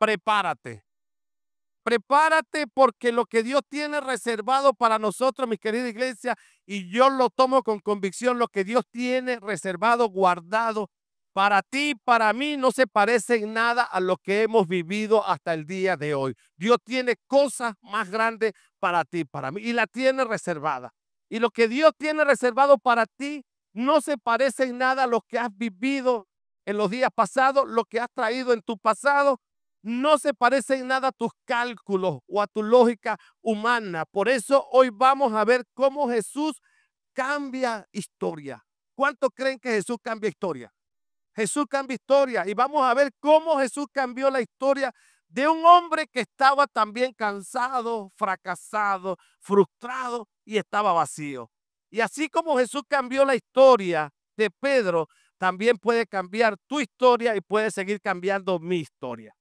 prepárate. Prepárate porque lo que Dios tiene reservado para nosotros, mi querida iglesia, y yo lo tomo con convicción, lo que Dios tiene reservado, guardado para ti, para mí, no se parece en nada a lo que hemos vivido hasta el día de hoy. Dios tiene cosas más grandes para ti, para mí, y la tiene reservada. Y lo que Dios tiene reservado para ti no se parece en nada a lo que has vivido en los días pasados, lo que has traído en tu pasado no se parece en nada a tus cálculos o a tu lógica humana. Por eso hoy vamos a ver cómo Jesús cambia historia. ¿Cuántos creen que Jesús cambia historia? Jesús cambia historia y vamos a ver cómo Jesús cambió la historia de un hombre que estaba también cansado, fracasado, frustrado y estaba vacío. Y así como Jesús cambió la historia de Pedro, también puede cambiar tu historia y puede seguir cambiando mi historia.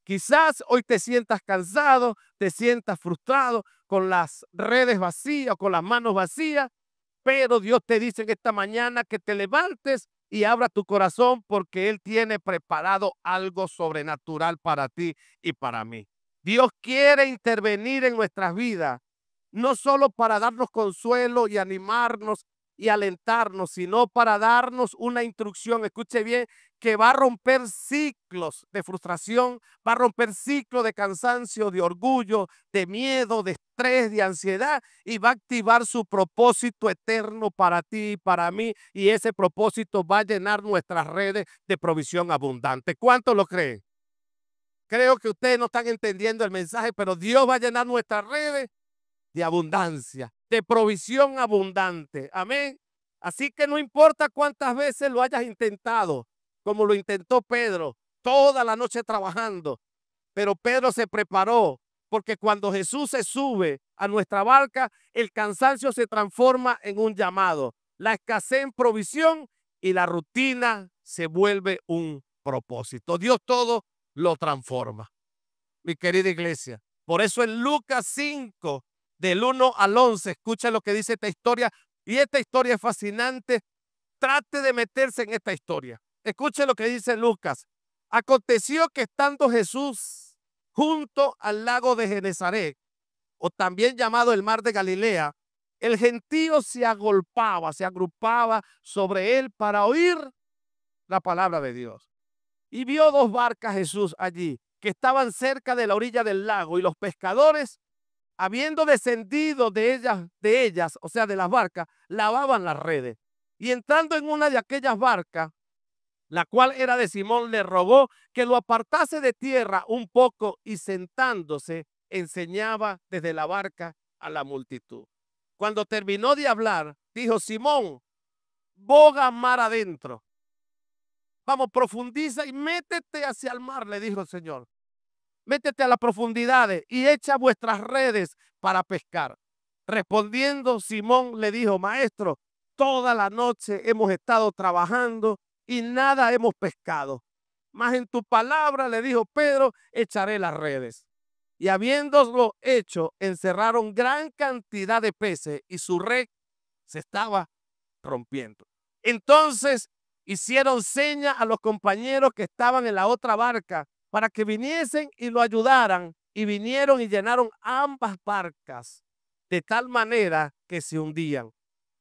Quizás hoy te sientas cansado, te sientas frustrado, con las redes vacías, con las manos vacías, pero Dios te dice en esta mañana que te levantes y abra tu corazón porque Él tiene preparado algo sobrenatural para ti y para mí. Dios quiere intervenir en nuestras vidas, no solo para darnos consuelo y animarnos y alentarnos, sino para darnos una instrucción, escuche bien, que va a romper ciclos de frustración, va a romper ciclos de cansancio, de orgullo, de miedo, de estrés, de ansiedad y va a activar su propósito eterno para ti y para mí y ese propósito va a llenar nuestras redes de provisión abundante. ¿Cuántos lo creen? Creo que ustedes no están entendiendo el mensaje, pero Dios va a llenar nuestras redes de abundancia, de provisión abundante. Amén. Así que no importa cuántas veces lo hayas intentado, como lo intentó Pedro, toda la noche trabajando, pero Pedro se preparó, porque cuando Jesús se sube a nuestra barca, el cansancio se transforma en un llamado, la escasez en provisión y la rutina se vuelve un propósito. Dios todo lo transforma, mi querida iglesia. Por eso en Lucas 5, del 1 al 11, escucha lo que dice esta historia, y esta historia es fascinante. Trate de meterse en esta historia. Escuche lo que dice Lucas. Aconteció que estando Jesús junto al lago de Genesaret, o también llamado el mar de Galilea, el gentío se agolpaba, se agrupaba sobre él para oír la palabra de Dios. Y vio dos barcas Jesús allí, que estaban cerca de la orilla del lago, y los pescadores, habiendo descendido de ellas, o sea, de las barcas, lavaban las redes. Y entrando en una de aquellas barcas, la cual era de Simón, le rogó que lo apartase de tierra un poco y sentándose enseñaba desde la barca a la multitud. Cuando terminó de hablar, dijo: Simón, boga mar adentro. Vamos, profundiza y métete hacia el mar, le dijo el Señor. Métete a las profundidades y echa vuestras redes para pescar. Respondiendo, Simón le dijo: Maestro, toda la noche hemos estado trabajando y nada hemos pescado. Mas en tu palabra, le dijo Pedro, echaré las redes. Y habiéndolo hecho, encerraron gran cantidad de peces y su red se estaba rompiendo. Entonces hicieron seña a los compañeros que estaban en la otra barca para que viniesen y lo ayudaran, y vinieron y llenaron ambas barcas de tal manera que se hundían.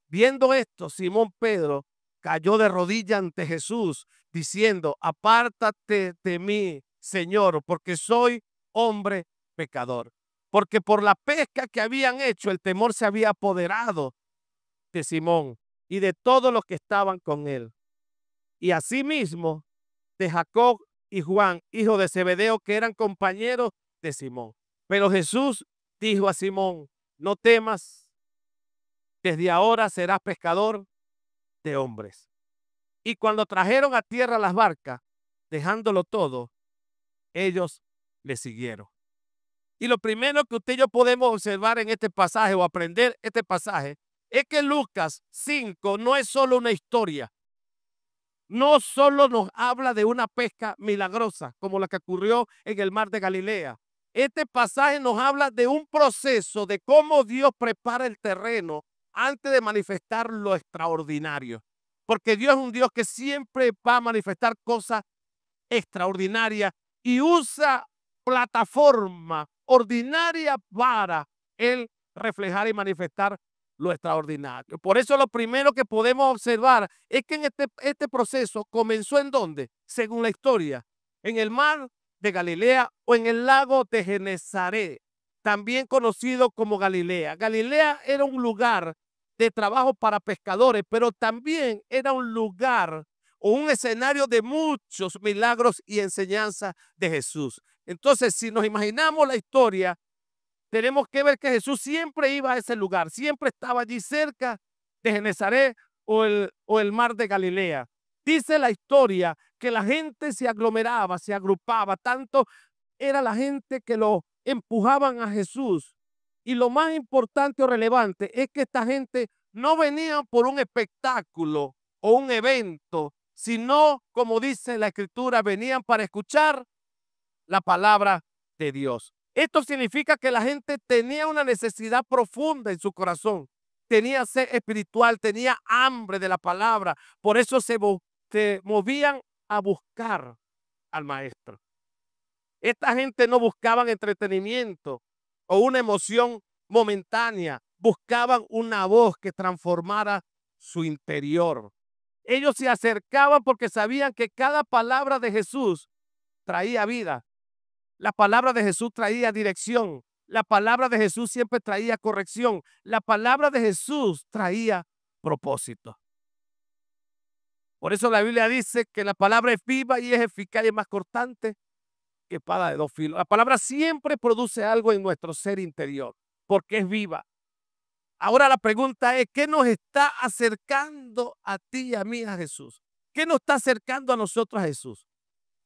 Viendo esto, Simón Pedro cayó de rodillas ante Jesús, diciendo: apártate de mí, Señor, porque soy hombre pecador. Porque por la pesca que habían hecho, el temor se había apoderado de Simón y de todos los que estaban con él. Y asimismo de Jacob y Juan, hijo de Zebedeo, que eran compañeros de Simón. Pero Jesús dijo a Simón: no temas, desde ahora serás pescador de hombres. Y cuando trajeron a tierra las barcas, dejándolo todo, ellos le siguieron. Y lo primero que usted y yo podemos observar en este pasaje o aprender este pasaje es que Lucas 5 no es solo una historia. No solo nos habla de una pesca milagrosa como la que ocurrió en el mar de Galilea. Este pasaje nos habla de un proceso de cómo Dios prepara el terreno antes de manifestar lo extraordinario. Porque Dios es un Dios que siempre va a manifestar cosas extraordinarias y usa plataforma ordinaria para él reflejar y manifestar lo extraordinario. Por eso lo primero que podemos observar es que en este proceso comenzó ¿en dónde? Según la historia, en el mar de Galilea o en el lago de Genesaret, también conocido como Galilea. Galilea era un lugar de trabajo para pescadores, pero también era un lugar o un escenario de muchos milagros y enseñanzas de Jesús. Entonces, si nos imaginamos la historia, tenemos que ver que Jesús siempre iba a ese lugar, siempre estaba allí cerca de Genesaret o el mar de Galilea. Dice la historia que la gente se aglomeraba, se agrupaba, tanto era la gente que lo empujaban a Jesús. Y lo más importante o relevante es que esta gente no venía por un espectáculo o un evento, sino, como dice la Escritura, venían para escuchar la palabra de Dios. Esto significa que la gente tenía una necesidad profunda en su corazón, tenía sed espiritual, tenía hambre de la palabra, por eso se movían a buscar al maestro. Esta gente no buscaban entretenimiento o una emoción momentánea, buscaban una voz que transformara su interior. Ellos se acercaban porque sabían que cada palabra de Jesús traía vida. La palabra de Jesús traía dirección. La palabra de Jesús siempre traía corrección. La palabra de Jesús traía propósito. Por eso la Biblia dice que la palabra es viva y es eficaz y es más cortante que espada de dos filos. La palabra siempre produce algo en nuestro ser interior porque es viva. Ahora la pregunta es, ¿qué nos está acercando a ti y a mí a Jesús? ¿Qué nos está acercando a nosotros a Jesús?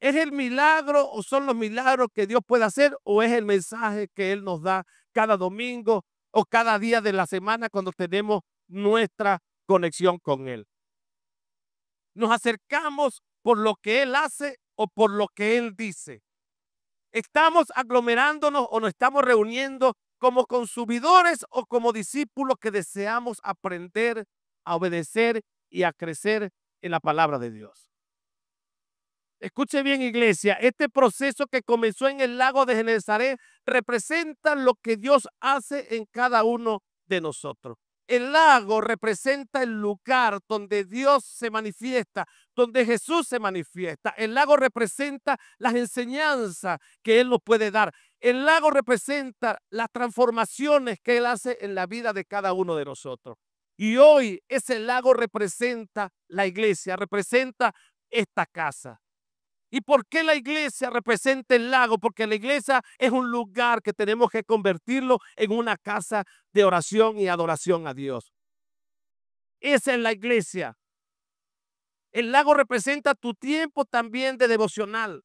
¿Es el milagro o son los milagros que Dios puede hacer o es el mensaje que Él nos da cada domingo o cada día de la semana cuando tenemos nuestra conexión con Él? Nos acercamos por lo que Él hace o por lo que Él dice. ¿Estamos aglomerándonos o nos estamos reuniendo como consumidores o como discípulos que deseamos aprender a obedecer y a crecer en la palabra de Dios? Escuche bien, iglesia, este proceso que comenzó en el lago de Genesaret representa lo que Dios hace en cada uno de nosotros. El lago representa el lugar donde Dios se manifiesta, donde Jesús se manifiesta. El lago representa las enseñanzas que Él nos puede dar. El lago representa las transformaciones que Él hace en la vida de cada uno de nosotros. Y hoy ese lago representa la iglesia, representa esta casa. ¿Y por qué la iglesia representa el lago? Porque la iglesia es un lugar que tenemos que convertirlo en una casa de oración y adoración a Dios. Esa es la iglesia. El lago representa tu tiempo también de devocional.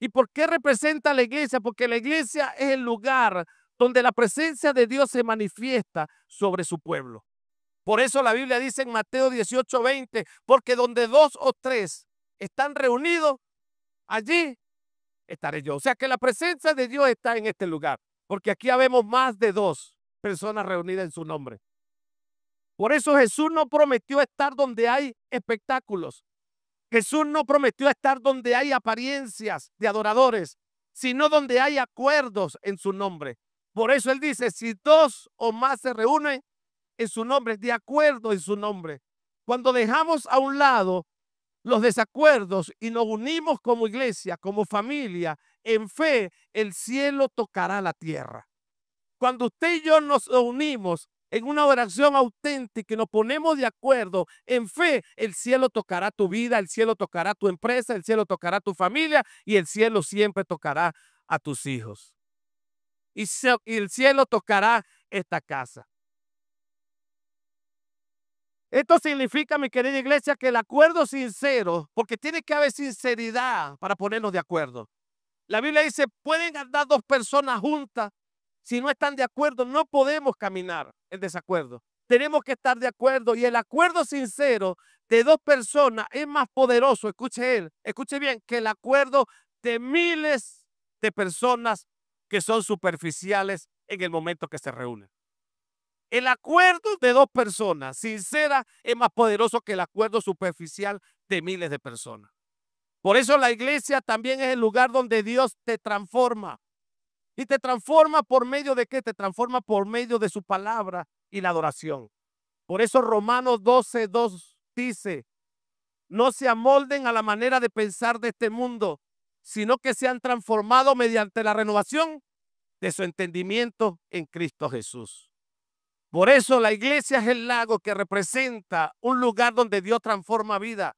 ¿Y por qué representa la iglesia? Porque la iglesia es el lugar donde la presencia de Dios se manifiesta sobre su pueblo. Por eso la Biblia dice en Mateo 18:20, porque donde dos o tres están reunidos, allí estaré yo. O sea que la presencia de Dios está en este lugar, porque aquí habemos más de dos personas reunidas en su nombre. Por eso Jesús no prometió estar donde hay espectáculos. Jesús no prometió estar donde hay apariencias de adoradores, sino donde hay acuerdos en su nombre. Por eso Él dice, si dos o más se reúnen en su nombre, de acuerdo en su nombre. Cuando dejamos a un lado los desacuerdos y nos unimos como iglesia, como familia, en fe, el cielo tocará la tierra. Cuando usted y yo nos unimos en una oración auténtica y nos ponemos de acuerdo en fe, el cielo tocará tu vida, el cielo tocará tu empresa, el cielo tocará tu familia y el cielo siempre tocará a tus hijos. Y el cielo tocará esta casa. Esto significa, mi querida iglesia, que el acuerdo sincero, porque tiene que haber sinceridad para ponernos de acuerdo. La Biblia dice, pueden andar dos personas juntas, si no están de acuerdo, no podemos caminar en desacuerdo. Tenemos que estar de acuerdo y el acuerdo sincero de dos personas es más poderoso, escuche bien, que el acuerdo de miles de personas que son superficiales en el momento que se reúnen. El acuerdo de dos personas sinceras es más poderoso que el acuerdo superficial de miles de personas. Por eso la iglesia también es el lugar donde Dios te transforma. ¿Y te transforma por medio de qué? Te transforma por medio de su palabra y la adoración. Por eso Romanos 12:2 dice, no se amolden a la manera de pensar de este mundo, sino que sean transformados mediante la renovación de su entendimiento en Cristo Jesús. Por eso la iglesia es el lago que representa un lugar donde Dios transforma vida,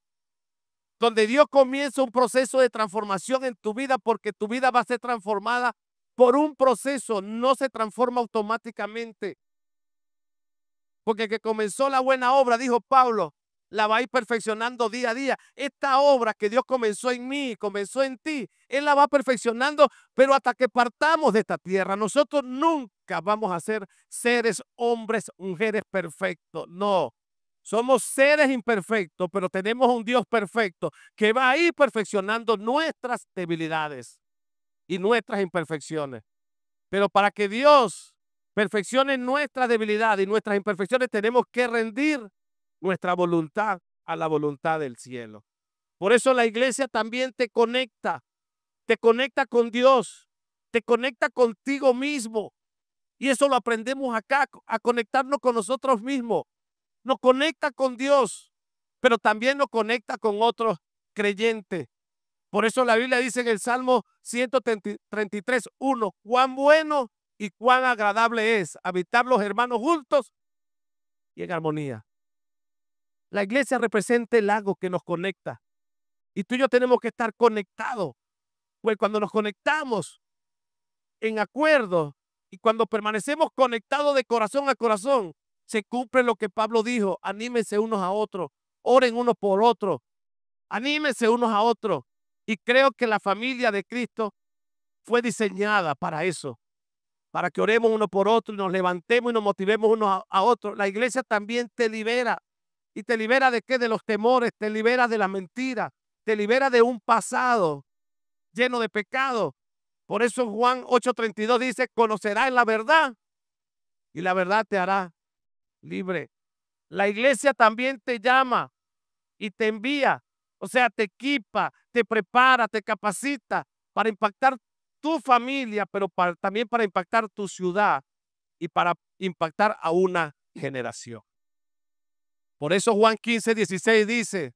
donde Dios comienza un proceso de transformación en tu vida, porque tu vida va a ser transformada por un proceso, no se transforma automáticamente. Porque el que comenzó la buena obra, dijo Pablo, la va a ir perfeccionando día a día. Esta obra que Dios comenzó en mí, comenzó en ti, Él la va perfeccionando, pero hasta que partamos de esta tierra, nosotros nunca vamos a ser seres, hombres, mujeres perfectos. No, somos seres imperfectos, pero tenemos un Dios perfecto que va a ir perfeccionando nuestras debilidades y nuestras imperfecciones. Pero para que Dios perfeccione nuestra debilidad y nuestras imperfecciones, tenemos que rendir nuestra voluntad a la voluntad del cielo. Por eso la iglesia también te conecta con Dios, te conecta contigo mismo. Y eso lo aprendemos acá, a conectarnos con nosotros mismos. Nos conecta con Dios, pero también nos conecta con otros creyentes. Por eso la Biblia dice en el Salmo 133:1, cuán bueno y cuán agradable es habitar los hermanos juntos y en armonía. La iglesia representa el lago que nos conecta. Y tú y yo tenemos que estar conectados. Pues cuando nos conectamos en acuerdo y cuando permanecemos conectados de corazón a corazón, se cumple lo que Pablo dijo: anímense unos a otros, oren unos por otros, anímense unos a otros. Y creo que la familia de Cristo fue diseñada para eso, para que oremos uno por otro y nos levantemos y nos motivemos unos a otros. La iglesia también te libera. ¿Y te libera de qué? De los temores, te libera de la mentira, te libera de un pasado lleno de pecado. Por eso Juan 8:32 dice, conocerás la verdad y la verdad te hará libre. La iglesia también te llama y te envía, o sea, te equipa, te prepara, te capacita para impactar tu familia, pero también para impactar tu ciudad y para impactar a una generación. Por eso Juan 15:16 dice,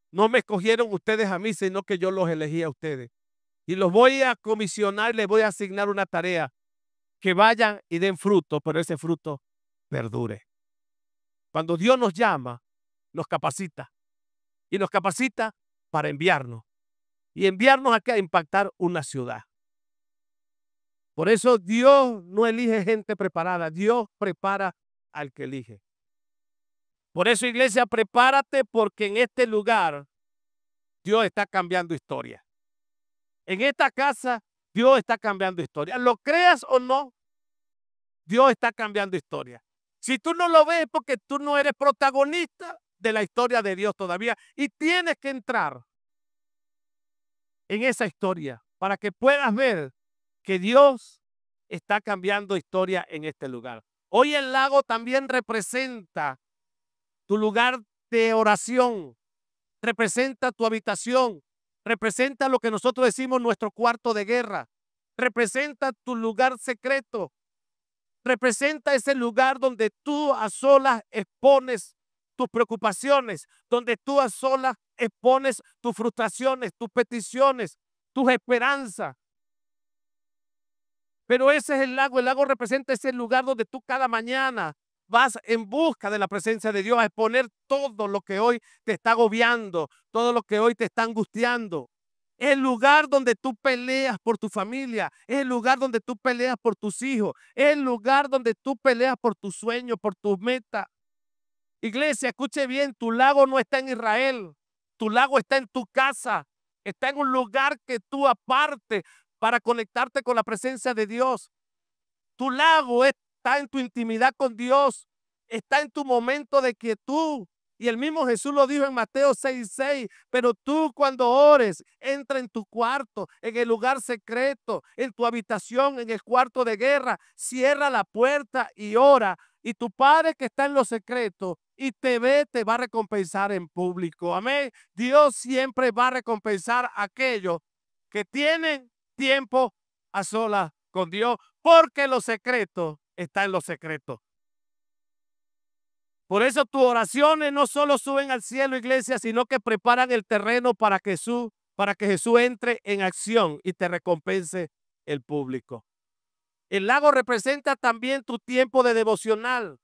no me escogieron ustedes a mí, sino que yo los elegí a ustedes. Y los voy a comisionar, les voy a asignar una tarea, que vayan y den fruto, pero ese fruto perdure. Cuando Dios nos llama, nos capacita. Y nos capacita para enviarnos. Y enviarnos aquí a impactar una ciudad. Por eso Dios no elige gente preparada, Dios prepara al que elige. Por eso, iglesia, prepárate, porque en este lugar Dios está cambiando historia. En esta casa Dios está cambiando historia. Lo creas o no, Dios está cambiando historia. Si tú no lo ves, es porque tú no eres protagonista de la historia de Dios todavía. Y tienes que entrar en esa historia para que puedas ver que Dios está cambiando historia en este lugar. Hoy el lago también representa tu lugar de oración, representa tu habitación, representa lo que nosotros decimos nuestro cuarto de guerra, representa tu lugar secreto, representa ese lugar donde tú a solas expones tus preocupaciones, donde tú a solas expones tus frustraciones, tus peticiones, tus esperanzas. Pero ese es el lago representa ese lugar donde tú cada mañana vas en busca de la presencia de Dios a exponer todo lo que hoy te está agobiando, todo lo que hoy te está angustiando. Es el lugar donde tú peleas por tu familia, es el lugar donde tú peleas por tus hijos, es el lugar donde tú peleas por tus sueños, por tus metas. Iglesia, escuche bien, tu lago no está en Israel, tu lago está en tu casa, está en un lugar que tú aparte para conectarte con la presencia de Dios. Tu lago está en tu intimidad con Dios, está en tu momento de quietud. Y el mismo Jesús lo dijo en Mateo 6:6, pero tú cuando ores, entra en tu cuarto, en el lugar secreto, en tu habitación, en el cuarto de guerra, cierra la puerta y ora. Y tu Padre que está en lo secreto y te ve, te va a recompensar en público. Amén. Dios siempre va a recompensar a aquellos que tienen tiempo a solas con Dios, porque lo secreto está en lo secreto. Por eso tus oraciones no solo suben al cielo, iglesia, sino que preparan el terreno para que Jesús entre en acción y te recompense el público. El lago representa también tu tiempo de devocional,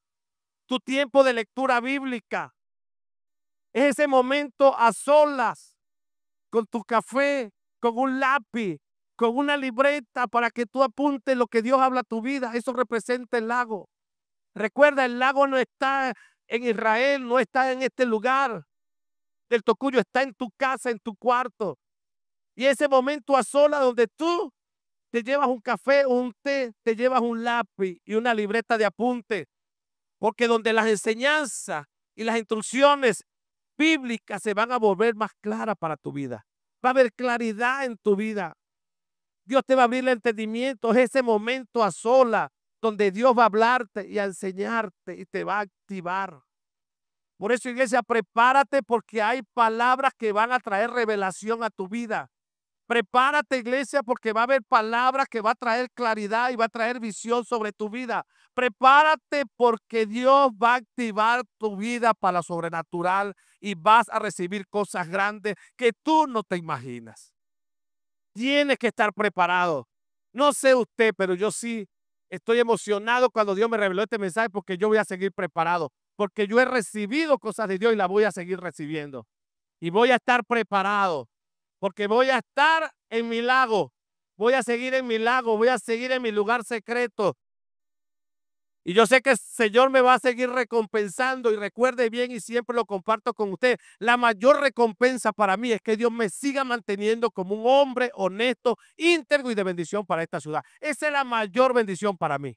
tu tiempo de lectura bíblica. Es ese momento a solas, con tu café, con un lápiz, con una libreta para que tú apuntes lo que Dios habla a tu vida. Eso representa el lago. Recuerda, el lago no está en Israel, no está en este lugar del Tocuyo, está en tu casa, en tu cuarto. Y ese momento a solas donde tú te llevas un café o un té, te llevas un lápiz y una libreta de apunte, porque donde las enseñanzas y las instrucciones bíblicas se van a volver más claras para tu vida. Va a haber claridad en tu vida. Dios te va a abrir el entendimiento. Es ese momento a solas donde Dios va a hablarte y a enseñarte y te va a activar. Por eso, iglesia, prepárate porque hay palabras que van a traer revelación a tu vida. Prepárate, iglesia, porque va a haber palabras que va a traer claridad y va a traer visión sobre tu vida. Prepárate porque Dios va a activar tu vida para lo sobrenatural y vas a recibir cosas grandes que tú no te imaginas. Tienes que estar preparado. No sé usted, pero yo sí estoy emocionado cuando Dios me reveló este mensaje porque yo voy a seguir preparado, porque yo he recibido cosas de Dios y las voy a seguir recibiendo. Y voy a estar preparado, porque voy a estar en mi lago, voy a seguir en mi lago, voy a seguir en mi lugar secreto. Y yo sé que el Señor me va a seguir recompensando y recuerde bien y siempre lo comparto con usted. La mayor recompensa para mí es que Dios me siga manteniendo como un hombre honesto, íntegro y de bendición para esta ciudad. Esa es la mayor bendición para mí.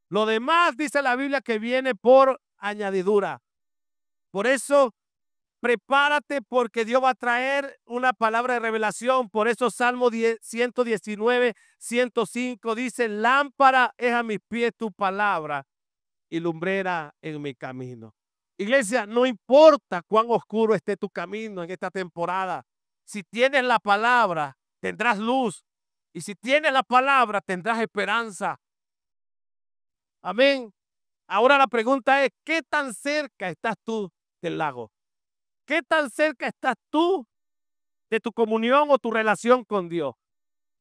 Lo demás dice la Biblia que viene por añadidura. Por eso prepárate porque Dios va a traer una palabra de revelación. Por eso Salmo 119, 105 dice, lámpara es a mis pies tu palabra y lumbrera en mi camino. Iglesia, no importa cuán oscuro esté tu camino en esta temporada. Si tienes la palabra, tendrás luz. Y si tienes la palabra, tendrás esperanza. Amén. Ahora la pregunta es, ¿qué tan cerca estás tú del lago? ¿Qué tan cerca estás tú de tu comunión o tu relación con Dios?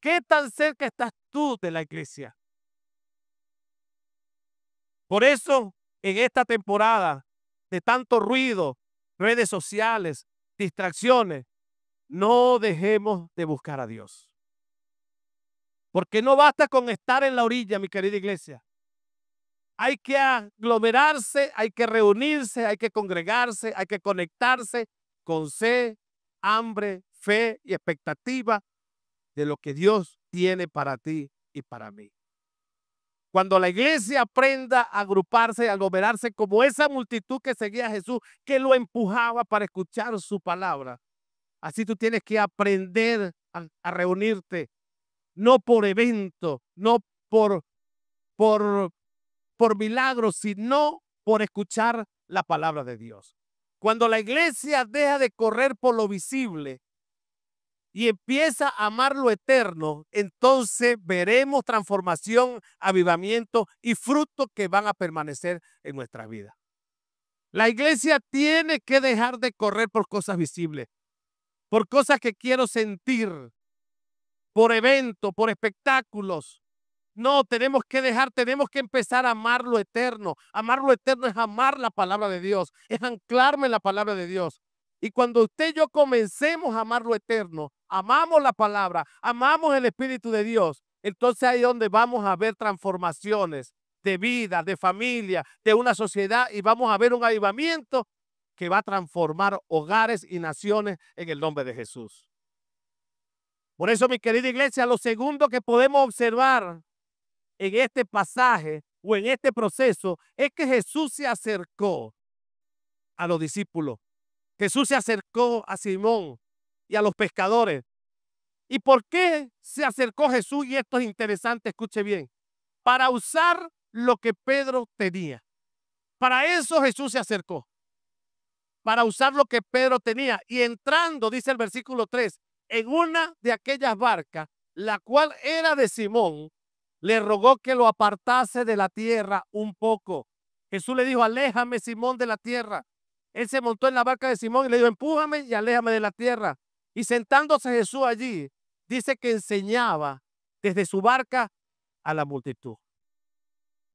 ¿Qué tan cerca estás tú de la iglesia? Por eso, en esta temporada de tanto ruido, redes sociales, distracciones, no dejemos de buscar a Dios. Porque no basta con estar en la orilla, mi querida iglesia. Hay que aglomerarse, hay que reunirse, hay que congregarse, hay que conectarse con sed, hambre, fe y expectativa de lo que Dios tiene para ti y para mí. Cuando la iglesia aprenda a agruparse, a aglomerarse como esa multitud que seguía a Jesús, que lo empujaba para escuchar su palabra. Así tú tienes que aprender a reunirte, no por evento, no por, por por milagros, sino por escuchar la palabra de Dios. Cuando la iglesia deja de correr por lo visible y empieza a amar lo eterno, entonces veremos transformación, avivamiento y frutos que van a permanecer en nuestra vida. La iglesia tiene que dejar de correr por cosas visibles, por cosas que quiero sentir, por eventos, por espectáculos. No, tenemos que empezar a amar lo eterno. Amar lo eterno es amar la palabra de Dios, es anclarme en la palabra de Dios. Y cuando usted y yo comencemos a amar lo eterno, amamos la palabra, amamos el Espíritu de Dios, entonces ahí es donde vamos a ver transformaciones de vida, de familia, de una sociedad y vamos a ver un avivamiento que va a transformar hogares y naciones en el nombre de Jesús. Por eso, mi querida iglesia, lo segundo que podemos observar en este pasaje o en este proceso es que Jesús se acercó a los discípulos. Jesús se acercó a Simón y a los pescadores. ¿Y por qué se acercó Jesús? Y esto es interesante, escuche bien. Para usar lo que Pedro tenía. Para eso Jesús se acercó, para usar lo que Pedro tenía. Y entrando, dice el versículo 3, en una de aquellas barcas, la cual era de Simón, le rogó que lo apartase de la tierra un poco. Jesús le dijo, aléjame, Simón, de la tierra. Él se montó en la barca de Simón y le dijo, empújame y aléjame de la tierra. Y sentándose Jesús allí, dice que enseñaba desde su barca a la multitud.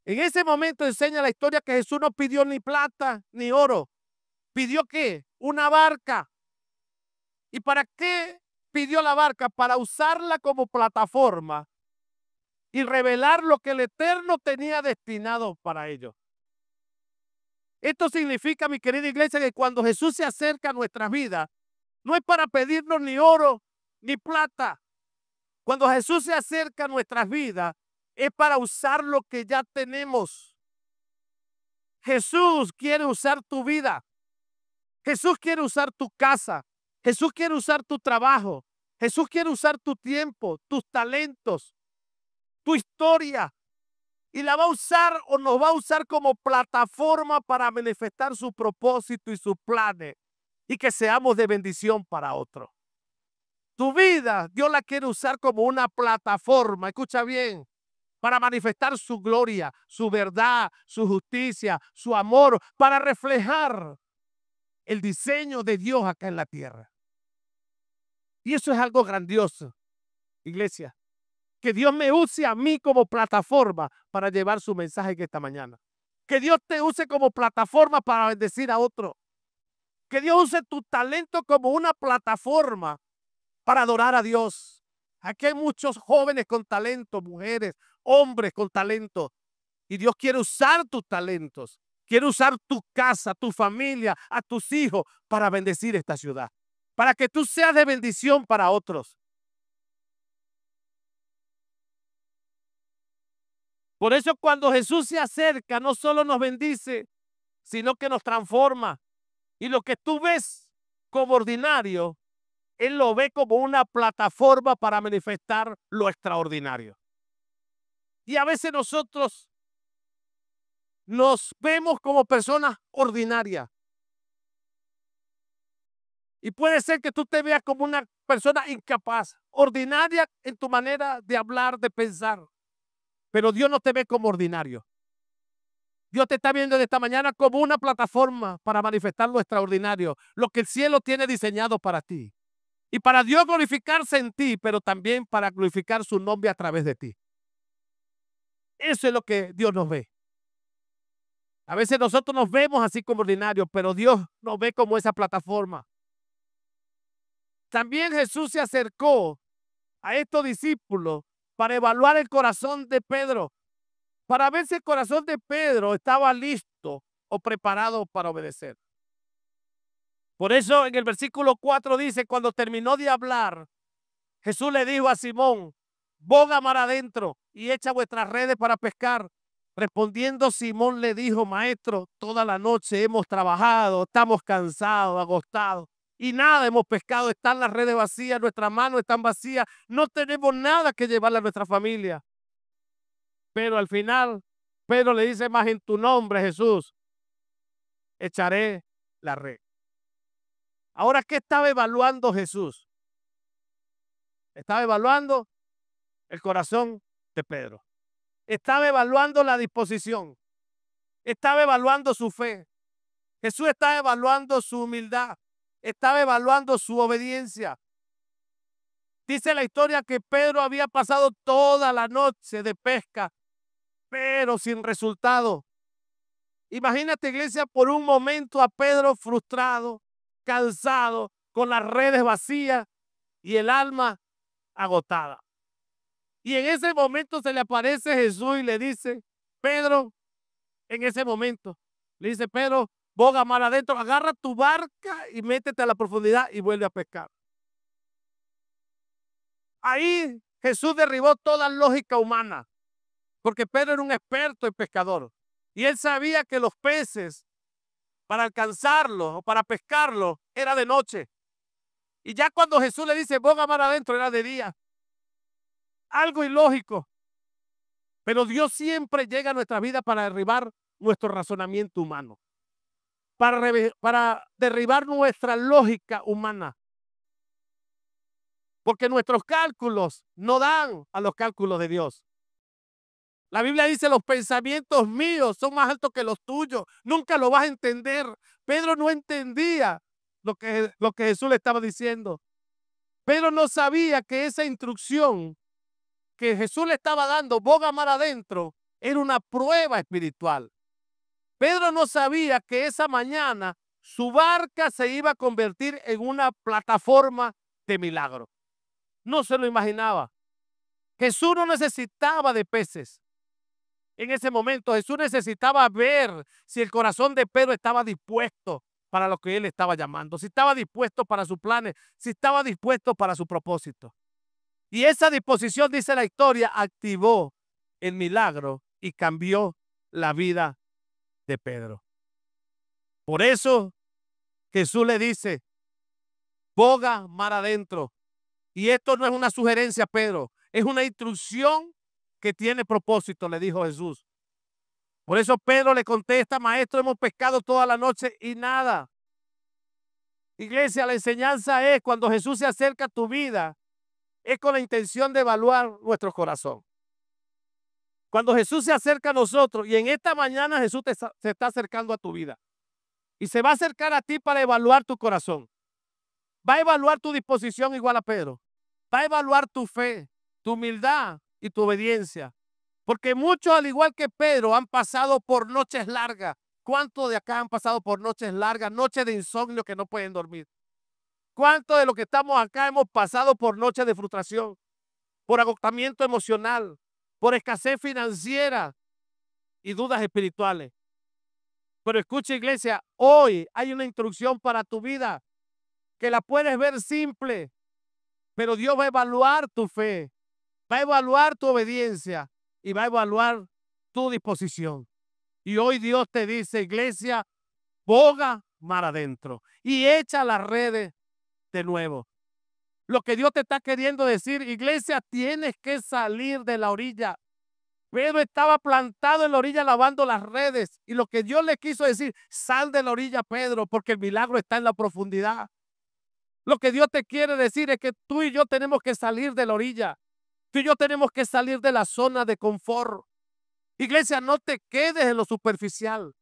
En ese momento enseña la historia que Jesús no pidió ni plata ni oro. ¿Pidió qué? Una barca. ¿Y para qué pidió la barca? Para usarla como plataforma y revelar lo que el Eterno tenía destinado para ellos. Esto significa, mi querida iglesia, que cuando Jesús se acerca a nuestras vidas, no es para pedirnos ni oro ni plata. Cuando Jesús se acerca a nuestras vidas, es para usar lo que ya tenemos. Jesús quiere usar tu vida. Jesús quiere usar tu casa. Jesús quiere usar tu trabajo. Jesús quiere usar tu tiempo, tus talentos, tu historia. Y la va a usar o nos va a usar como plataforma para manifestar su propósito y sus planes. Y que seamos de bendición para otros. Tu vida, Dios la quiere usar como una plataforma. Escucha bien. Para manifestar su gloria, su verdad, su justicia, su amor, para reflejar el diseño de Dios acá en la tierra. Y eso es algo grandioso, iglesia. Que Dios me use a mí como plataforma para llevar su mensaje en esta mañana. Que Dios te use como plataforma para bendecir a otro. Que Dios use tu talento como una plataforma para adorar a Dios. Aquí hay muchos jóvenes con talento, mujeres, hombres con talento. Y Dios quiere usar tus talentos. Quiere usar tu casa, tu familia, a tus hijos para bendecir esta ciudad. Para que tú seas de bendición para otros. Por eso cuando Jesús se acerca, no solo nos bendice, sino que nos transforma. Y lo que tú ves como ordinario, Él lo ve como una plataforma para manifestar lo extraordinario. Y a veces nosotros nos vemos como personas ordinarias. Y puede ser que tú te veas como una persona incapaz, ordinaria en tu manera de hablar, de pensar. Pero Dios no te ve como ordinario. Dios te está viendo de esta mañana como una plataforma para manifestar lo extraordinario, lo que el cielo tiene diseñado para ti. Y para Dios glorificarse en ti, pero también para glorificar su nombre a través de ti. Eso es lo que Dios nos ve. A veces nosotros nos vemos así como ordinarios, pero Dios nos ve como esa plataforma. También Jesús se acercó a estos discípulos para evaluar el corazón de Pedro, para ver si el corazón de Pedro estaba listo o preparado para obedecer. Por eso en el versículo 4 dice, cuando terminó de hablar, Jesús le dijo a Simón, boga mar adentro y echa vuestras redes para pescar. Respondiendo Simón le dijo, maestro, toda la noche hemos trabajado, estamos cansados, agotados y nada hemos pescado, están las redes vacías, nuestras manos están vacías, no tenemos nada que llevarle a nuestra familia. Pero al final, Pedro le dice, más en tu nombre, Jesús, echaré la red. Ahora, ¿qué estaba evaluando Jesús? Estaba evaluando el corazón de Pedro. Estaba evaluando la disposición. Estaba evaluando su fe. Jesús estaba evaluando su humildad. Estaba evaluando su obediencia. Dice la historia que Pedro había pasado toda la noche de pesca, pero sin resultado. Imagínate, iglesia, por un momento a Pedro frustrado, cansado, con las redes vacías y el alma agotada. Y en ese momento se le aparece Jesús y le dice, Pedro, en ese momento, le dice, Pedro, boga mar adentro, agarra tu barca y métete a la profundidad y vuelve a pescar. Ahí Jesús derribó toda lógica humana, porque Pedro era un experto en pescador. Y él sabía que los peces, para alcanzarlos o para pescarlos, era de noche. Y ya cuando Jesús le dice, boga mar adentro, era de día. Algo ilógico. Pero Dios siempre llega a nuestra vida para derribar nuestro razonamiento humano, para derribar nuestra lógica humana. Porque nuestros cálculos no dan a los cálculos de Dios. La Biblia dice, los pensamientos míos son más altos que los tuyos. Nunca lo vas a entender. Pedro no entendía lo que Jesús le estaba diciendo. Pedro no sabía que esa instrucción que Jesús le estaba dando, boga mar adentro, era una prueba espiritual. Pedro no sabía que esa mañana su barca se iba a convertir en una plataforma de milagro. No se lo imaginaba. Jesús no necesitaba de peces. En ese momento Jesús necesitaba ver si el corazón de Pedro estaba dispuesto para lo que él estaba llamando, si estaba dispuesto para sus planes, si estaba dispuesto para su propósito. Y esa disposición, dice la historia, activó el milagro y cambió la vida de Pedro. Por eso Jesús le dice, boga mar adentro. Y esto no es una sugerencia, Pedro, es una instrucción que tiene propósito, le dijo Jesús. Por eso Pedro le contesta, maestro, hemos pescado toda la noche y nada. Iglesia, la enseñanza es cuando Jesús se acerca a tu vida, es con la intención de evaluar nuestro corazón. Cuando Jesús se acerca a nosotros, y en esta mañana Jesús se está acercando a tu vida, y se va a acercar a ti para evaluar tu corazón. Va a evaluar tu disposición igual a Pedro. Va a evaluar tu fe, tu humildad y tu obediencia. Porque muchos, al igual que Pedro, han pasado por noches largas. ¿Cuántos de acá han pasado por noches largas, noches de insomnio que no pueden dormir? ¿Cuántos de los que estamos acá hemos pasado por noches de frustración, por agotamiento emocional, por escasez financiera y dudas espirituales? Pero escucha, iglesia, hoy hay una instrucción para tu vida que la puedes ver simple, pero Dios va a evaluar tu fe, va a evaluar tu obediencia y va a evaluar tu disposición. Y hoy Dios te dice, iglesia, boga mar adentro y echa las redes de nuevo. Lo que Dios te está queriendo decir, iglesia, tienes que salir de la orilla. Pedro estaba plantado en la orilla lavando las redes, y lo que Dios le quiso decir, sal de la orilla, Pedro, porque el milagro está en la profundidad. Lo que Dios te quiere decir es que tú y yo tenemos que salir de la orilla. Tú y yo tenemos que salir de la zona de confort. Iglesia, no te quedes en lo superficial.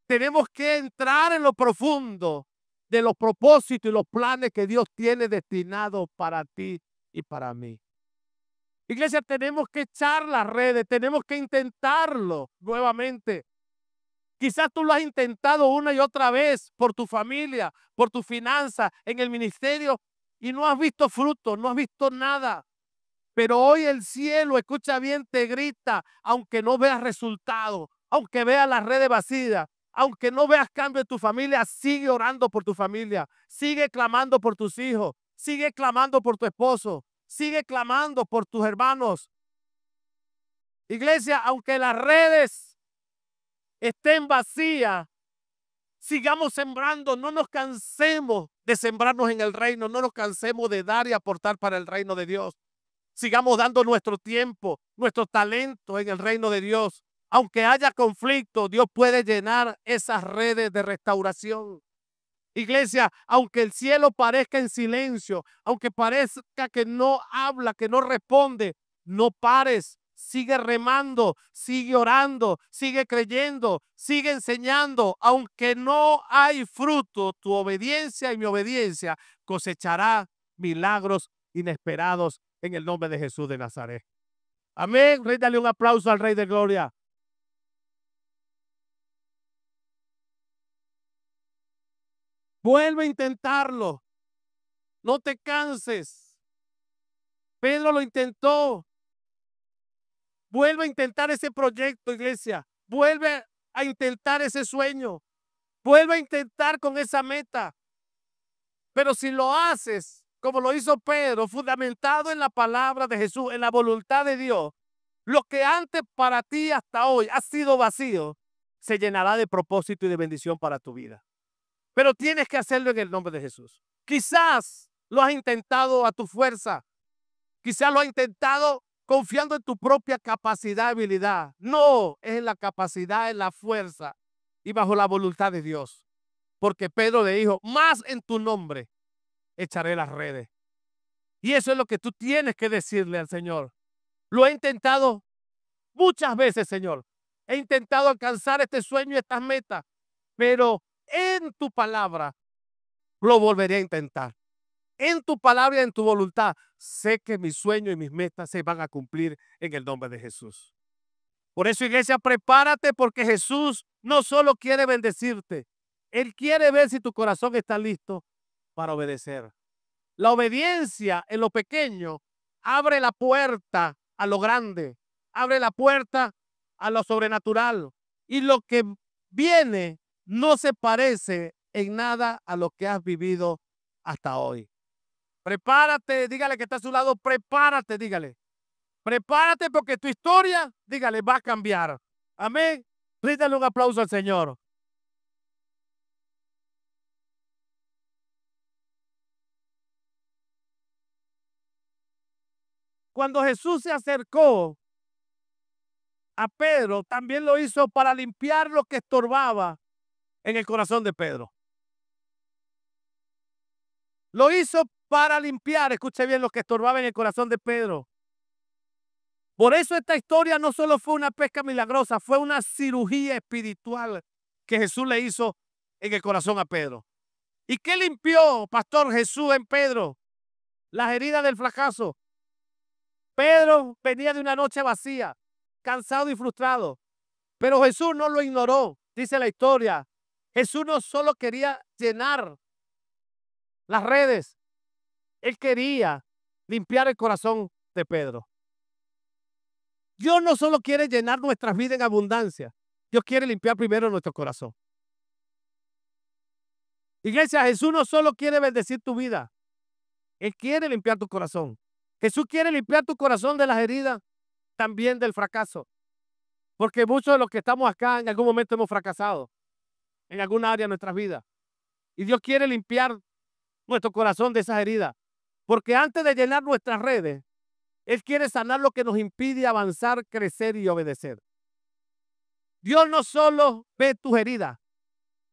Tenemos que entrar en lo profundo de los propósitos y los planes que Dios tiene destinados para ti y para mí. Iglesia, tenemos que echar las redes, tenemos que intentarlo nuevamente. Quizás tú lo has intentado una y otra vez por tu familia, por tu finanza, en el ministerio, y no has visto fruto, no has visto nada. Pero hoy el cielo, escucha bien, te grita, aunque no veas resultados, aunque veas las redes vacías, aunque no veas cambio en tu familia, sigue orando por tu familia, sigue clamando por tus hijos, sigue clamando por tu esposo, sigue clamando por tus hermanos. Iglesia, aunque las redes estén vacías, sigamos sembrando, no nos cansemos de sembrarnos en el reino, no nos cansemos de dar y aportar para el reino de Dios. Sigamos dando nuestro tiempo, nuestro talento en el reino de Dios. Aunque haya conflicto, Dios puede llenar esas redes de restauración. Iglesia, aunque el cielo parezca en silencio, aunque parezca que no habla, que no responde, no pares. Sigue remando, sigue orando, sigue creyendo, sigue enseñando. Aunque no hay fruto, tu obediencia y mi obediencia cosechará milagros inesperados en el nombre de Jesús de Nazaret. Amén. Rey, dale un aplauso al Rey de Gloria. Vuelve a intentarlo. No te canses. Pedro lo intentó. Vuelve a intentar ese proyecto, iglesia. Vuelve a intentar ese sueño. Vuelve a intentar con esa meta. Pero si lo haces, como lo hizo Pedro, fundamentado en la palabra de Jesús, en la voluntad de Dios, lo que antes para ti hasta hoy ha sido vacío, se llenará de propósito y de bendición para tu vida. Pero tienes que hacerlo en el nombre de Jesús. Quizás lo has intentado a tu fuerza. Quizás lo has intentado confiando en tu propia capacidad, habilidad. No, es en la capacidad, en la fuerza y bajo la voluntad de Dios. Porque Pedro le dijo, más en tu nombre echaré las redes. Y eso es lo que tú tienes que decirle al Señor. Lo he intentado muchas veces, Señor. He intentado alcanzar este sueño y estas metas, pero en tu palabra lo volveré a intentar. En tu palabra y en tu voluntad, sé que mis sueños y mis metas se van a cumplir en el nombre de Jesús. Por eso, iglesia, prepárate porque Jesús no solo quiere bendecirte, Él quiere ver si tu corazón está listo para obedecer. La obediencia en lo pequeño abre la puerta a lo grande, abre la puerta a lo sobrenatural. Y lo que viene no se parece en nada a lo que has vivido hasta hoy. Prepárate, dígale que está a su lado, prepárate, dígale. Prepárate porque tu historia, dígale, va a cambiar. Amén. Ríndale un aplauso al Señor. Cuando Jesús se acercó a Pedro, también lo hizo para limpiar lo que estorbaba en el corazón de Pedro. Lo hizo para limpiar, escuche bien, lo que estorbaba en el corazón de Pedro. Por eso esta historia no solo fue una pesca milagrosa, fue una cirugía espiritual que Jesús le hizo en el corazón a Pedro. ¿Y qué limpió, Pastor Jesús, en Pedro? Las heridas del fracaso. Pedro venía de una noche vacía, cansado y frustrado, pero Jesús no lo ignoró, dice la historia. Jesús no solo quería llenar las redes, Él quería limpiar el corazón de Pedro. Dios no solo quiere llenar nuestras vidas en abundancia, Dios quiere limpiar primero nuestro corazón. Iglesia, Jesús no solo quiere bendecir tu vida, Él quiere limpiar tu corazón. Jesús quiere limpiar tu corazón de las heridas, también del fracaso. Porque muchos de los que estamos acá en algún momento hemos fracasado en alguna área de nuestras vidas. Y Dios quiere limpiar nuestro corazón de esas heridas. Porque antes de llenar nuestras redes, Él quiere sanar lo que nos impide avanzar, crecer y obedecer. Dios no solo ve tus heridas,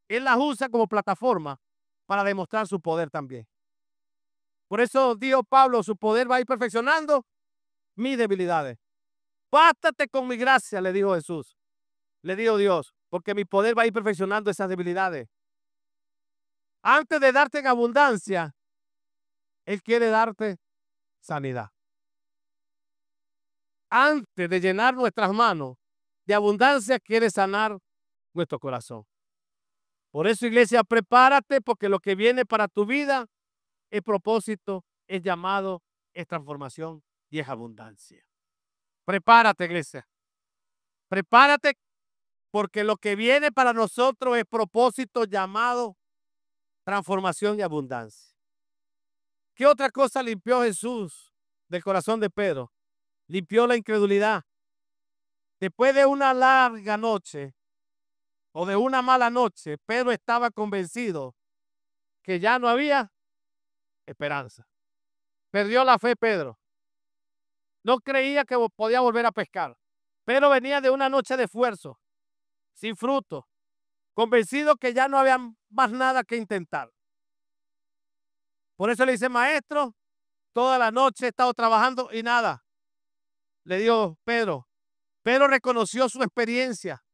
Él las usa como plataforma para demostrar su poder también. Por eso dijo Pablo, su poder va a ir perfeccionando mis debilidades. Bástate con mi gracia, le dijo Jesús. Le dijo Dios, porque mi poder va a ir perfeccionando esas debilidades. Antes de darte en abundancia, Él quiere darte sanidad. Antes de llenar nuestras manos de abundancia, quiere sanar nuestro corazón. Por eso, iglesia, prepárate porque lo que viene para tu vida es propósito, es llamado, es transformación y es abundancia. Prepárate, iglesia. Prepárate porque lo que viene para nosotros es propósito, llamado, transformación y abundancia. ¿Qué otra cosa limpió Jesús del corazón de Pedro? Limpió la incredulidad. Después de una larga noche o de una mala noche, Pedro estaba convencido que ya no había esperanza. Perdió la fe Pedro. No creía que podía volver a pescar. Pedro venía de una noche de esfuerzo, sin fruto, convencido que ya no había más nada que intentar. Por eso le dice, maestro, toda la noche he estado trabajando y nada. Le dijo Pedro. Pedro reconoció su experiencia.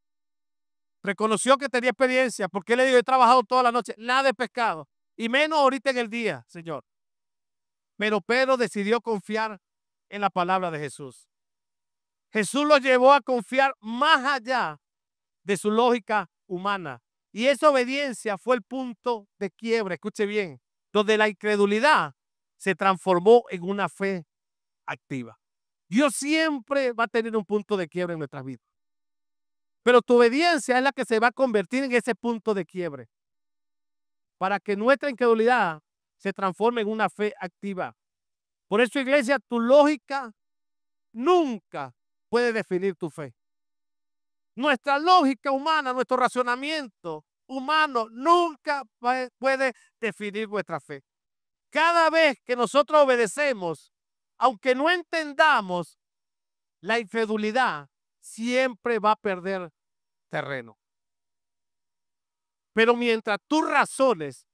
Reconoció que tenía experiencia. Porque le dijo, he trabajado toda la noche, nada de pescado. Y menos ahorita en el día, Señor. Pero Pedro decidió confiar en la palabra de Jesús. Jesús lo llevó a confiar más allá de su lógica humana. Y esa obediencia fue el punto de quiebra, escuche bien, donde la incredulidad se transformó en una fe activa. Dios siempre va a tener un punto de quiebre en nuestras vidas. Pero tu obediencia es la que se va a convertir en ese punto de quiebre. Para que nuestra incredulidad se transforme en una fe activa. Por eso, iglesia, tu lógica nunca puede definir tu fe. Nuestra lógica humana, nuestro razonamiento humano nunca puede definir nuestra fe. Cada vez que nosotros obedecemos, aunque no entendamos, la incredulidad siempre va a perder terreno. Pero mientras tú razones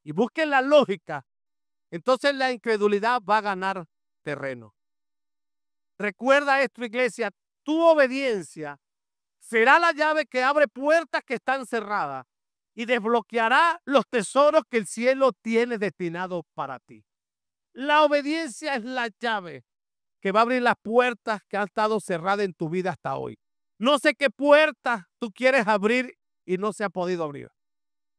y busques la lógica, entonces la incredulidad va a ganar terreno. Recuerda esto, iglesia, tu obediencia será la llave que abre puertas que están cerradas y desbloqueará los tesoros que el cielo tiene destinados para ti. La obediencia es la llave que va a abrir las puertas que han estado cerradas en tu vida hasta hoy. No sé qué puertas tú quieres abrir y no se ha podido abrir,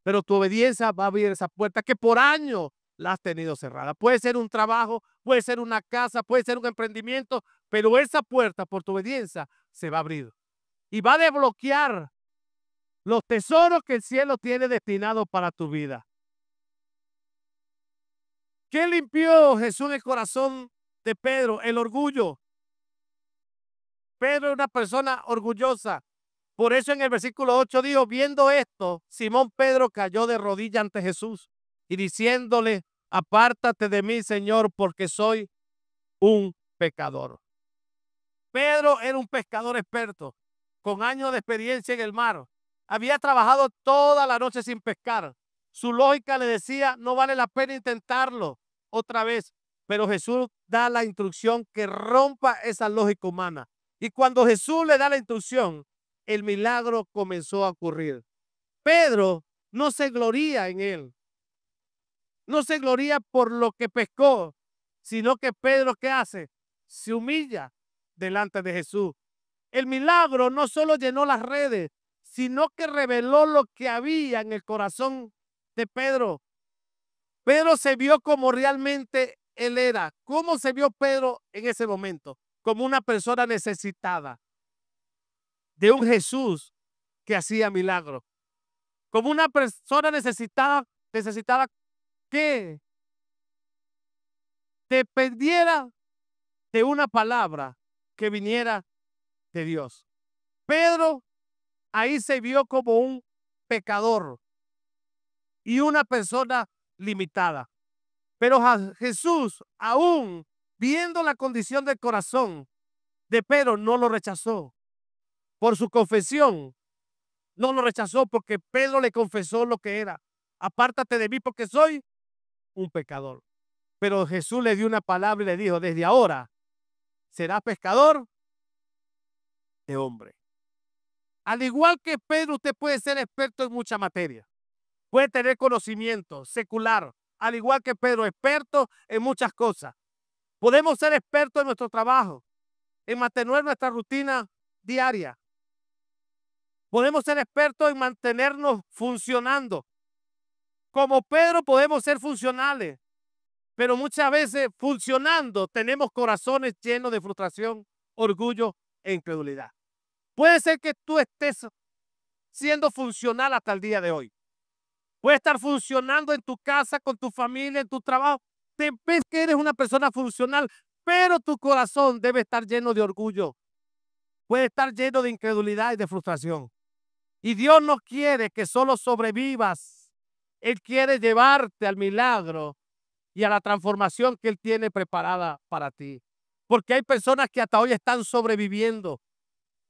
pero tu obediencia va a abrir esa puerta que por años la has tenido cerrada. Puede ser un trabajo, puede ser una casa, puede ser un emprendimiento, pero esa puerta por tu obediencia se va a abrir y va a desbloquear los tesoros que el cielo tiene destinados para tu vida. ¿Qué limpió Jesús en el corazón de Pedro? El orgullo. Pedro es una persona orgullosa. Por eso en el versículo 8 dijo, viendo esto, Simón Pedro cayó de rodillas ante Jesús y diciéndole, apártate de mí, Señor, porque soy un pecador. Pedro era un pescador experto, con años de experiencia en el mar. Había trabajado toda la noche sin pescar. Su lógica le decía, no vale la pena intentarlo otra vez. Pero Jesús da la instrucción que rompa esa lógica humana. Y cuando Jesús le da la instrucción, el milagro comenzó a ocurrir. Pedro no se gloría en él. No se gloría por lo que pescó, sino que Pedro, ¿qué hace? Se humilla delante de Jesús. El milagro no solo llenó las redes, sino que reveló lo que había en el corazón de Pedro. Pedro se vio como realmente él era. ¿Cómo se vio Pedro en ese momento? Como una persona necesitada de un Jesús que hacía milagros. Como una persona necesitada que dependiera de una palabra que viniera de Dios. Pedro ahí se vio como un pecador y una persona limitada. Pero Jesús, aún viendo la condición del corazón de Pedro, no lo rechazó. Por su confesión, no lo rechazó porque Pedro le confesó lo que era. Apártate de mí porque soy un pecador. Pero Jesús le dio una palabra y le dijo, desde ahora serás pescador de hombres. Al igual que Pedro, usted puede ser experto en mucha materia. Puede tener conocimiento secular, al igual que Pedro, experto en muchas cosas. Podemos ser expertos en nuestro trabajo, en mantener nuestra rutina diaria. Podemos ser expertos en mantenernos funcionando. Como Pedro podemos ser funcionales, pero muchas veces funcionando tenemos corazones llenos de frustración, orgullo e incredulidad. Puede ser que tú estés siendo funcional hasta el día de hoy. Puedes estar funcionando en tu casa, con tu familia, en tu trabajo. Te ves que eres una persona funcional, pero tu corazón debe estar lleno de orgullo. Puede estar lleno de incredulidad y de frustración. Y Dios no quiere que solo sobrevivas. Él quiere llevarte al milagro y a la transformación que Él tiene preparada para ti. Porque hay personas que hasta hoy están sobreviviendo.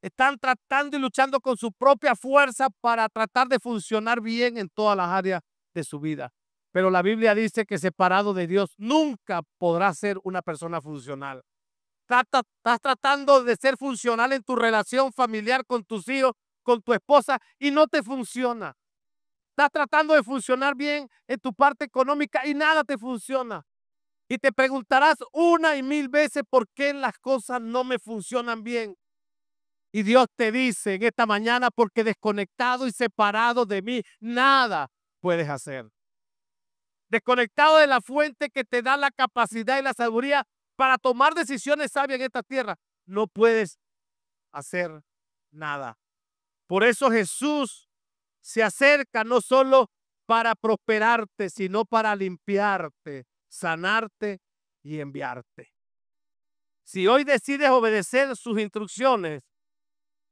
Están tratando y luchando con su propia fuerza para tratar de funcionar bien en todas las áreas de su vida. Pero la Biblia dice que separado de Dios nunca podrás ser una persona funcional. Estás tratando de ser funcional en tu relación familiar con tus hijos, con tu esposa y no te funciona. Estás tratando de funcionar bien en tu parte económica y nada te funciona. Y te preguntarás una y mil veces por qué las cosas no me funcionan bien. Y Dios te dice en esta mañana, porque desconectado y separado de mí, nada puedes hacer. Desconectado de la fuente que te da la capacidad y la sabiduría para tomar decisiones sabias en esta tierra, no puedes hacer nada. Por eso Jesús se acerca no solo para prosperarte, sino para limpiarte, sanarte y enviarte. Si hoy decides obedecer sus instrucciones,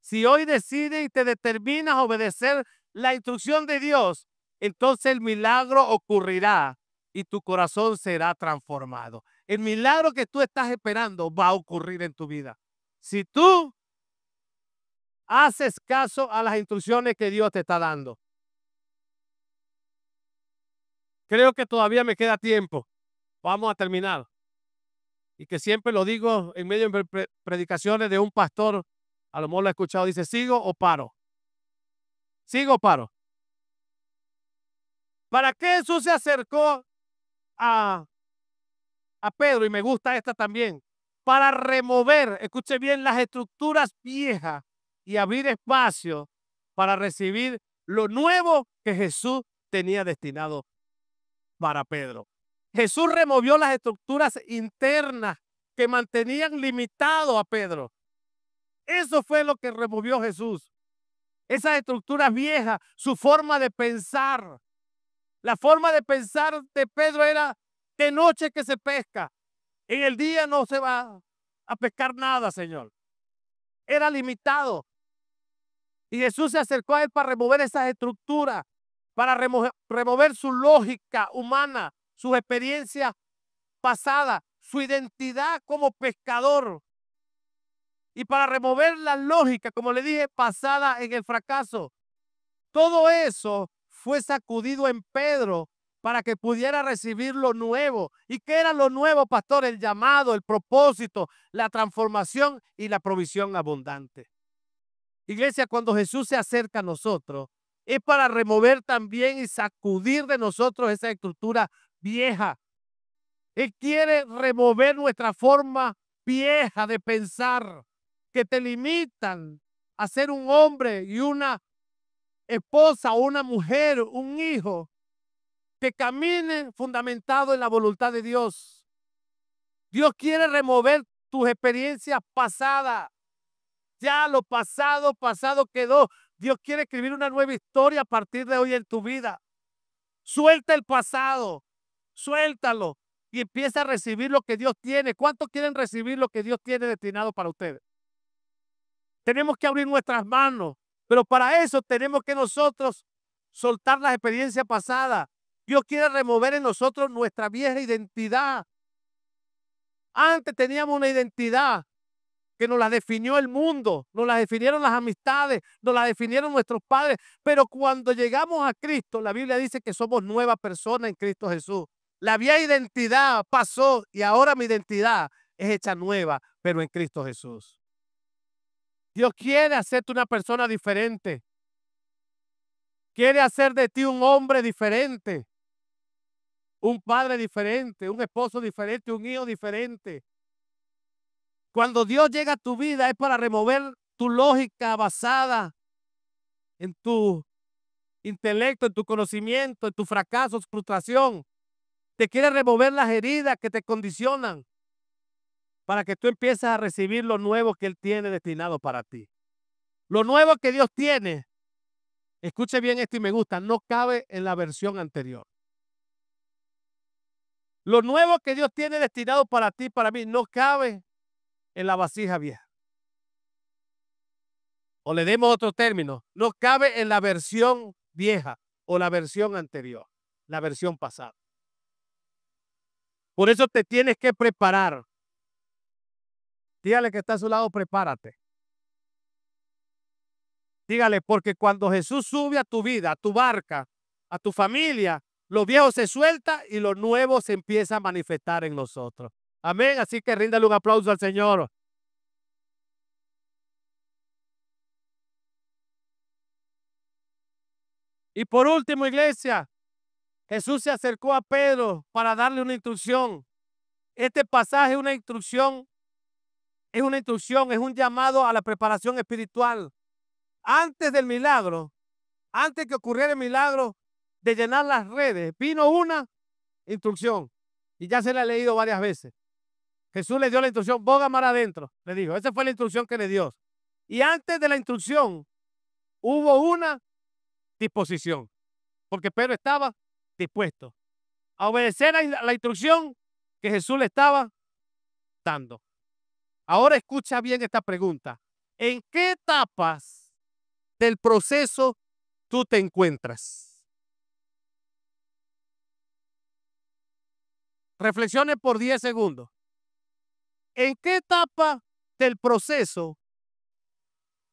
si hoy decides y te determinas a obedecer la instrucción de Dios, entonces el milagro ocurrirá y tu corazón será transformado. El milagro que tú estás esperando va a ocurrir en tu vida. Si tú haces caso a las instrucciones que Dios te está dando. Creo que todavía me queda tiempo. Vamos a terminar. Y que siempre lo digo en medio de predicaciones de un pastor, a lo mejor lo he escuchado, dice, ¿sigo o paro? ¿Sigo o paro? ¿Para qué Jesús se acercó a, a Pedro? Y me gusta esta también. Para remover, escuche bien, las estructuras viejas y abrir espacio para recibir lo nuevo que Jesús tenía destinado para Pedro. Jesús removió las estructuras internas que mantenían limitado a Pedro. Eso fue lo que removió Jesús. Esas estructuras viejas, su forma de pensar. La forma de pensar de Pedro era de noche que se pesca. En el día no se va a pescar nada, Señor. Era limitado. Y Jesús se acercó a él para remover esas estructuras, para remover su lógica humana, sus experiencias pasadas, su identidad como pescador. Y para remover la lógica, como le dije, basada en el fracaso. Todo eso fue sacudido en Pedro para que pudiera recibir lo nuevo. ¿Y qué era lo nuevo, pastor? El llamado, el propósito, la transformación y la provisión abundante. Iglesia, cuando Jesús se acerca a nosotros, es para remover también y sacudir de nosotros esa estructura vieja. Él quiere remover nuestra forma vieja de pensar, que te limitan a ser un hombre y una esposa o una mujer, un hijo, que camine fundamentado en la voluntad de Dios. Dios quiere remover tus experiencias pasadas. Ya lo pasado, pasado quedó. Dios quiere escribir una nueva historia a partir de hoy en tu vida. Suelta el pasado, suéltalo y empieza a recibir lo que Dios tiene. ¿Cuántos quieren recibir lo que Dios tiene destinado para ustedes? Tenemos que abrir nuestras manos, pero para eso tenemos que nosotros soltar las experiencias pasadas. Dios quiere remover en nosotros nuestra vieja identidad. Antes teníamos una identidad que nos la definió el mundo, nos la definieron las amistades, nos la definieron nuestros padres, pero cuando llegamos a Cristo, la Biblia dice que somos nueva persona en Cristo Jesús. La vieja identidad pasó y ahora mi identidad es hecha nueva, pero en Cristo Jesús. Dios quiere hacerte una persona diferente. Quiere hacer de ti un hombre diferente, un padre diferente, un esposo diferente, un hijo diferente. Cuando Dios llega a tu vida es para remover tu lógica basada en tu intelecto, en tu conocimiento, en tu fracaso, frustración. Te quiere remover las heridas que te condicionan para que tú empieces a recibir lo nuevo que Él tiene destinado para ti. Lo nuevo que Dios tiene, escuche bien esto y me gusta, no cabe en la versión anterior. Lo nuevo que Dios tiene destinado para ti, para mí, no cabe en la vasija vieja. O le demos otro término, no cabe en la versión vieja o la versión anterior, la versión pasada. Por eso te tienes que preparar. Dígale que está a su lado, prepárate. Dígale, porque cuando Jesús sube a tu vida, a tu barca, a tu familia, lo viejo se suelta y lo nuevo se empieza a manifestar en nosotros. Amén. Así que ríndale un aplauso al Señor. Y por último, iglesia, Jesús se acercó a Pedro para darle una instrucción. Este pasaje es una instrucción, es un llamado a la preparación espiritual. Antes del milagro, antes que ocurriera el milagro de llenar las redes, vino una instrucción. Y ya se la he leído varias veces. Jesús le dio la instrucción, boga mar adentro, le dijo. Esa fue la instrucción que le dio. Y antes de la instrucción, hubo una disposición. Porque Pedro estaba dispuesto a obedecer a la instrucción que Jesús le estaba dando. Ahora escucha bien esta pregunta. ¿En qué etapas del proceso tú te encuentras? Reflexione por 10 segundos. ¿En qué etapa del proceso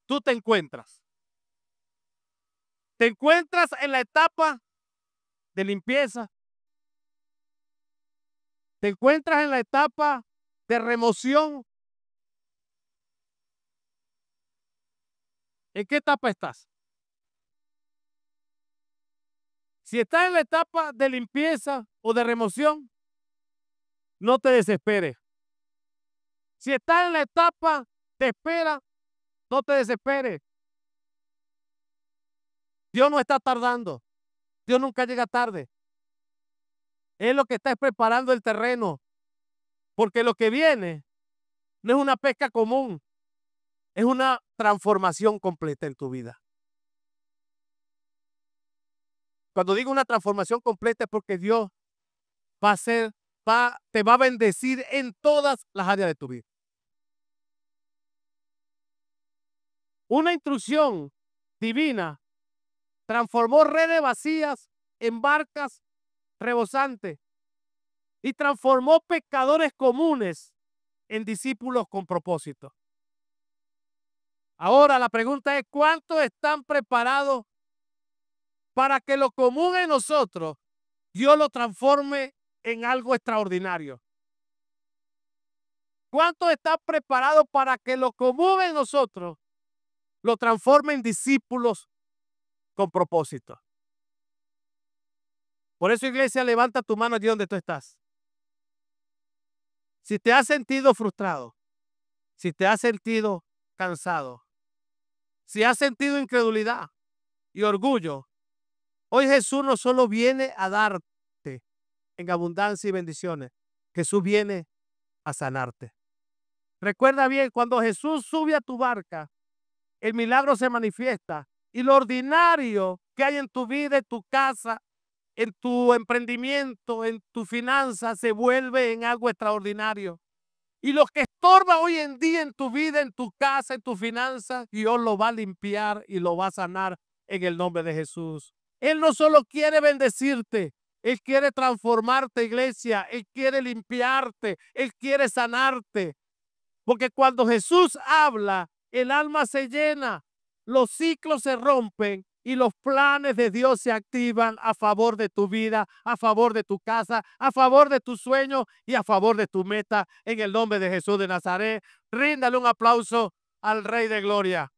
tú te encuentras? ¿Te encuentras en la etapa de limpieza? ¿Te encuentras en la etapa de remoción? ¿En qué etapa estás? Si estás en la etapa de limpieza o de remoción, no te desesperes. Si estás en la etapa de espera, no te desesperes. Dios no está tardando. Dios nunca llega tarde. Él lo que está es preparando el terreno. Porque lo que viene no es una pesca común. Es una transformación completa en tu vida. Cuando digo una transformación completa es porque Dios te va a bendecir en todas las áreas de tu vida. Una instrucción divina transformó redes vacías en barcas rebosantes y transformó pescadores comunes en discípulos con propósito. Ahora la pregunta es, ¿cuántos están preparados para que lo común en nosotros Dios lo transforme en algo extraordinario? ¿Cuántos están preparados para que lo común en nosotros lo transforme en discípulos con propósito? Por eso, iglesia, levanta tu mano allí donde tú estás. Si te has sentido frustrado, si te has sentido cansado, si has sentido incredulidad y orgullo, hoy Jesús no solo viene a darte en abundancia y bendiciones, Jesús viene a sanarte. Recuerda bien, cuando Jesús sube a tu barca, el milagro se manifiesta y lo ordinario que hay en tu vida, en tu casa, en tu emprendimiento, en tu finanza, se vuelve en algo extraordinario. Y lo que estorba hoy en día en tu vida, en tu casa, en tu finanza, Dios lo va a limpiar y lo va a sanar en el nombre de Jesús. Él no solo quiere bendecirte, Él quiere transformarte, iglesia. Él quiere limpiarte, Él quiere sanarte. Porque cuando Jesús habla, el alma se llena, los ciclos se rompen y los planes de Dios se activan a favor de tu vida, a favor de tu casa, a favor de tus sueños y a favor de tu meta. En el nombre de Jesús de Nazaret, ríndale un aplauso al Rey de Gloria.